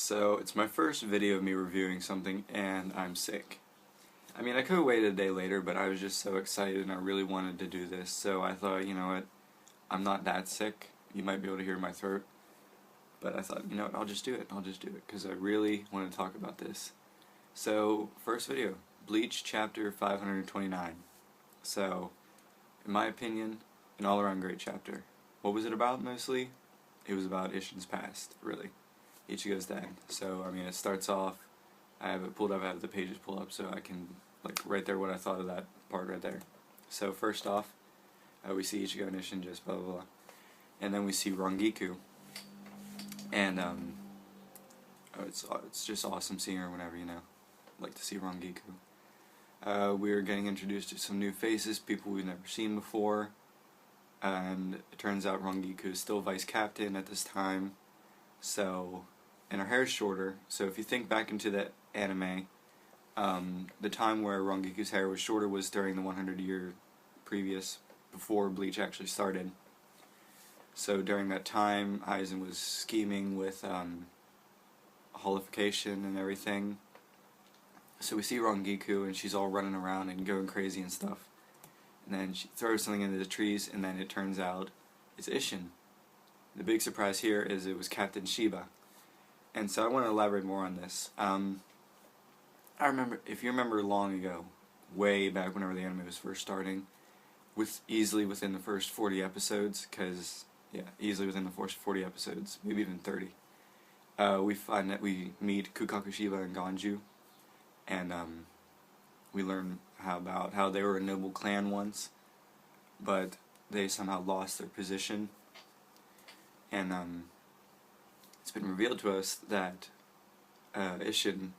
So it's my first video of me reviewing something and I'm sick. I mean, I could have waited a day later, but I was just so excited and I really wanted to do this, so I thought, you know what, I'm not that sick. You might be able to hear my throat, but I thought, you know what, I'll just do it, because I really want to talk about this. So, first video, Bleach chapter 529. So, in my opinion, an all-around great chapter. What was it about, mostly? It was about Isshin's past, really. Ichigo's dad. So, I mean, it starts off, I have it pulled up, I have the pages pulled up, so I can, like, right there what I thought of that part right there. So, first off, we see Ichigo and Isshin just blah blah blah. And then we see Rangiku. And, it's just awesome seeing her whenever, you know. I like to see Rangiku. We are getting introduced to some new faces, people we've never seen before. And it turns out Rangiku is still vice captain at this time. So, and her hair is shorter. So if you think back into the anime, the time where Rangiku's hair was shorter was during the 100-year previous, before Bleach actually started. So during that time, Aizen was scheming with holification and everything. So we see Rangiku and she's all running around and going crazy and stuff. And then she throws something into the trees, and then it turns out it's Isshin. The big surprise here is it was Captain Shiba. And so I want to elaborate more on this. I remember, if you remember long ago, way back whenever the anime was first starting, easily within the first 40 episodes, easily within the first 40 episodes, maybe even 30, we find that we meet Kukaku Shiba and Ganju, and we learn about how they were a noble clan once, but they somehow lost their position, and it's been revealed to us that Isshin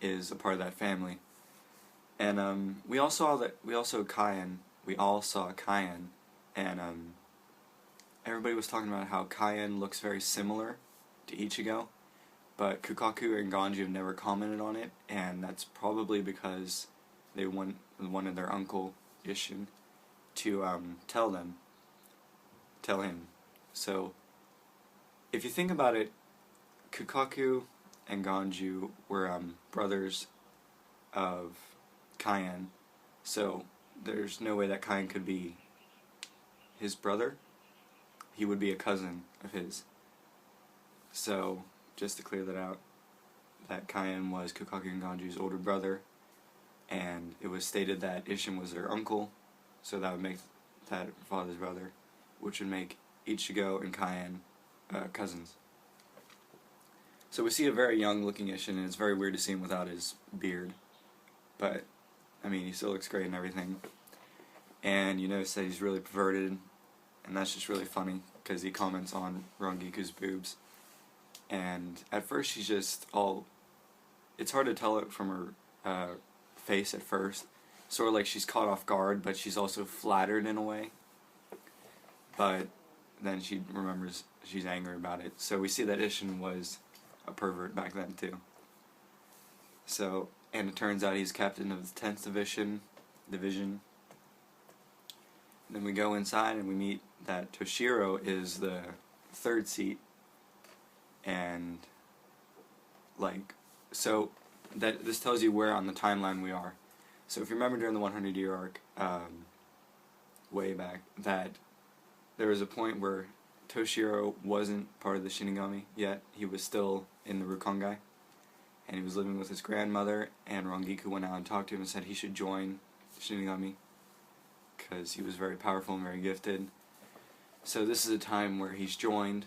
is a part of that family, and we all saw Kaien, and everybody was talking about how Kaien looks very similar to Ichigo, but Kukaku and Ganju have never commented on it, and that's probably because they wanted their uncle, Isshin, to tell him. So, if you think about it, Kukaku and Ganju were brothers of Kaien, so there's no way that Kaien could be his brother. He would be a cousin of his. So, just to clear that out, that Kaien was Kukaku and Ganju's older brother, and it was stated that Isshin was their uncle, so that would make that father's brother, which would make Ichigo and Kaien cousins. So we see a very young looking Isshin, and it's very weird to see him without his beard, but I mean, he still looks great and everything. And you notice that he's really perverted, and that's just really funny, because he comments on Rangiku's boobs. And at first she's just all, it's hard to tell it from her face at first, sort of like she's caught off guard, but she's also flattered in a way. But then she remembers she's angry about it. So we see that Isshin was a pervert back then too. So, and it turns out he's captain of the 10th division. And then we go inside and we meet that Toshiro is the 3rd seat. And, like, so that this tells you where on the timeline we are. So if you remember during the 100-year arc, way back, that there was a point where Toshiro wasn't part of the Shinigami yet. He was still in the Rukongai, and he was living with his grandmother, and Rangiku went out and talked to him and said he should join Shinigami because he was very powerful and very gifted. So this is a time where he's joined,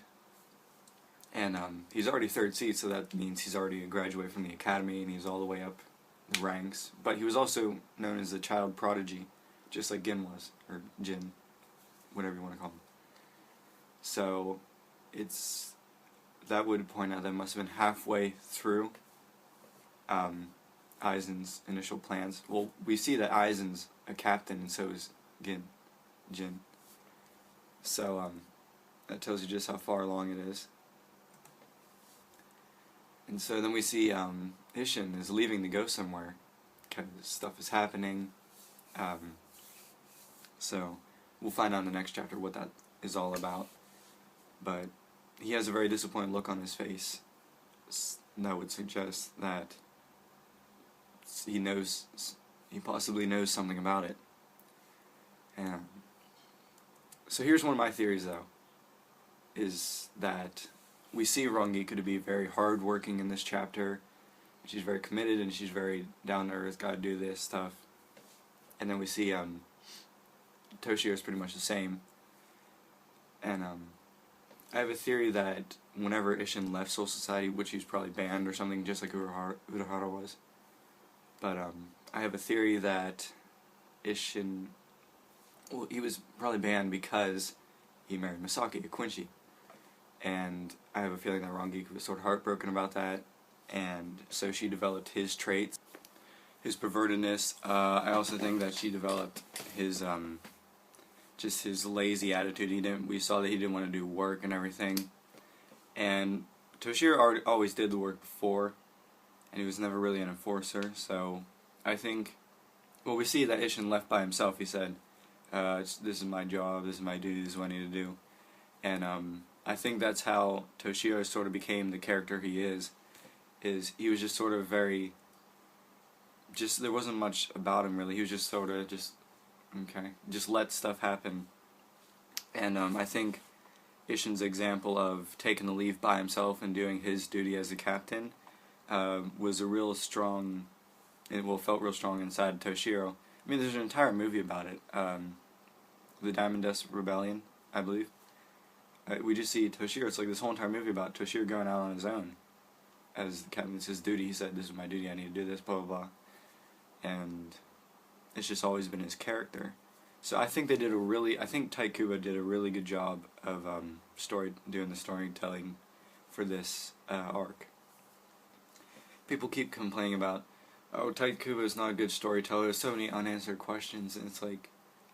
and he's already 3rd seat, so that means he's already graduated from the academy and he's all the way up the ranks. But he was also known as the child prodigy, just like Gin was, or Jin, whatever you want to call him. So that would point out that must have been halfway through Aizen's initial plans. Well, we see that Aizen's a captain, and so is Jin. So that tells you just how far along it is. And so then we see Isshin is leaving to go somewhere because stuff is happening. So we'll find out in the next chapter what that is all about. But he has a very disappointed look on his face. that would suggest that he possibly knows something about it. And so here's one of my theories, though, is that we see Rangiku to be very hardworking in this chapter. She's very committed and she's very down to earth, gotta do this stuff. And then we see Toshio's pretty much the same. And I have a theory that whenever Isshin left Soul Society, which he was probably banned or something, just like Urahara was, but I have a theory that Isshin, well, he was probably banned because he married Misaki, a Quincy. And I have a feeling that Rangiku was sort of heartbroken about that, and so she developed his traits, his pervertedness. I also think that she developed his just his lazy attitude. We saw that he didn't want to do work and everything. And Toshiro always did the work before, and he was never really an enforcer. So I think, well, we see that Isshin left by himself. He said, "This is my job. This is my duty. This is what I need to do." And I think that's how Toshiro sort of became the character he is he was just sort of very, just, there wasn't much about him really. He was just sort of just, okay, just let stuff happen. And I think Isshin's example of taking the leave by himself and doing his duty as a captain was a real strong, felt real strong inside Toshiro. I mean, there's an entire movie about it, the Diamond Dust Rebellion, I believe. We just see Toshiro, it's like this whole entire movie about Toshiro going out on his own as the captain. It's his duty. He said, "This is my duty, I need to do this, blah blah blah." And it's just always been his character. So I think I think Taikuba did a really good job of doing the storytelling for this arc. People keep complaining about, oh, Taikuba is not a good storyteller, there's so many unanswered questions, and it's like,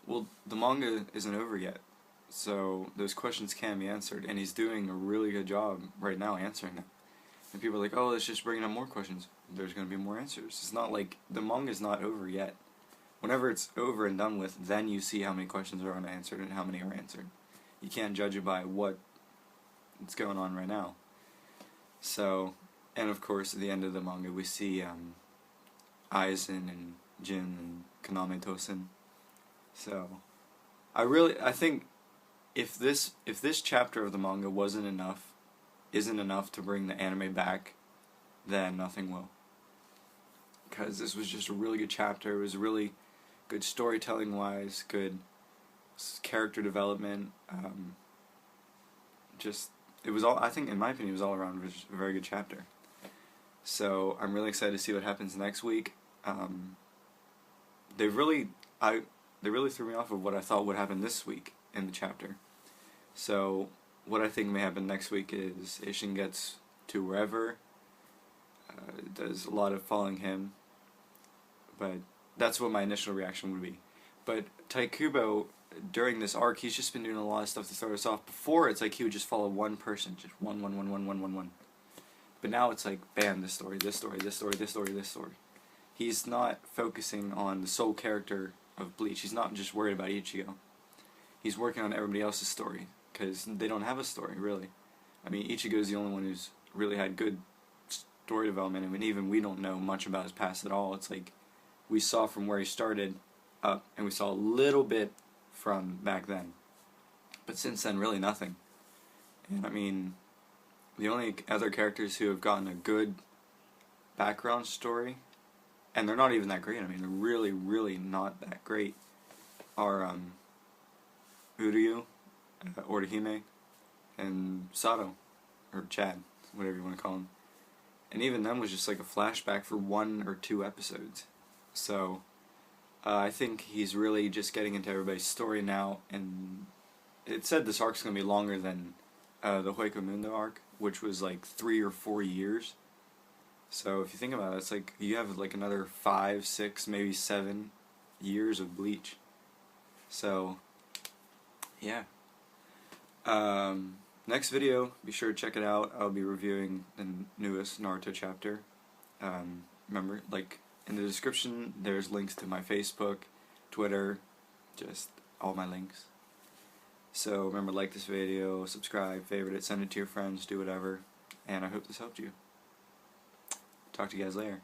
well, the manga isn't over yet. So those questions can be answered, and he's doing a really good job right now answering them. And people are like, oh, let's just bring up more questions. There's going to be more answers. It's not like, the manga's not over yet. Whenever it's over and done with, then you see how many questions are unanswered and how many are answered. You can't judge it by what's going on right now. So, and of course, at the end of the manga, we see Aizen and Jin and Kaname Tosen. So, I think if this chapter of the manga isn't enough to bring the anime back, then nothing will. Because this was just a really good chapter. It was really good storytelling wise, good character development. It was all, I think, in my opinion, it was all around a very good chapter. So I'm really excited to see what happens next week. They really threw me off of what I thought would happen this week in the chapter. So what I think may happen next week is Isshin gets to wherever, does a lot of following him, but that's what my initial reaction would be. But Taikubo, during this arc, he's just been doing a lot of stuff to throw us off. Before, it's like he would just follow one person, just one. But now it's like, bam, this story. He's not focusing on the sole character of Bleach. He's not just worried about Ichigo. He's working on everybody else's story, because they don't have a story, really. I mean, Ichigo's the only one who's really had good story development. I mean, even we don't know much about his past at all. It's like, we saw from where he started up, and we saw a little bit from back then. But since then, really nothing. And I mean, the only other characters who have gotten a good background story, and they're not even that great, I mean, they're really, really not that great, are Uryu, Orihime, and Sato, or Chad, whatever you want to call him. And even them was just like a flashback for 1 or 2 episodes. So, I think he's really just getting into everybody's story now, and it said this arc's going to be longer than the Hueco Mundo arc, which was like 3 or 4 years. So if you think about it, it's like you have like another 5, 6, maybe 7 years of Bleach. So, yeah. Next video, be sure to check it out. I'll be reviewing the newest Naruto chapter. Remember, like, in the description, there's links to my Facebook, Twitter, just all my links. So remember, like this video, subscribe, favorite it, send it to your friends, do whatever, and I hope this helped you. Talk to you guys later.